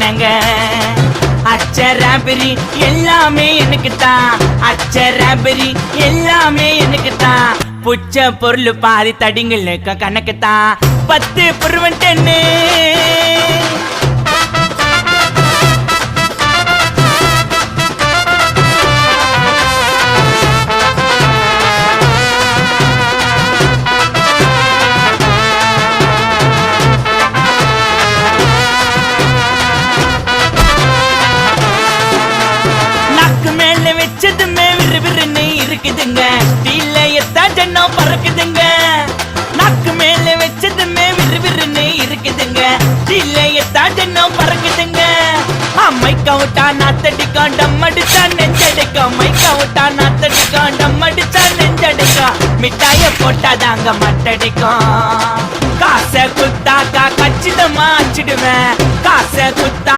தரேங்க. அச்சராபரி எல்லாமே எனக்கு தான், அச்சராபரி எல்லாமே எனக்கு தான். புச்ச பொருள் பாதி தடிங்களுக்கு கணக்கு தான், 10 புருவன் 10. வச்சதுமே விறுவிறுன்னு இருக்குதுங்க, தீலையத்தா ஜன்னம் பறக்குதுங்க. நாக்கு மேல வச்சதுமே விறுவிறுன்னு இருக்குதுங்க, தீலையத்தா ஜன்னம் பறக்குதுங்க. மைக்க விட்டா நாத்தடிக்கும், டம் அடிச்சா நெஞ்சடிக்கும். மைக்க விட்டா நாத்தடிக்கும், டம் அடிச்சா நெஞ்சடிக்கும். மிட்டாய போட்டாதாங்க மட்டடிக்கும். காசை குத்தாக்கா கச்சிதமா அச்சிடுவேன், காசை குத்தா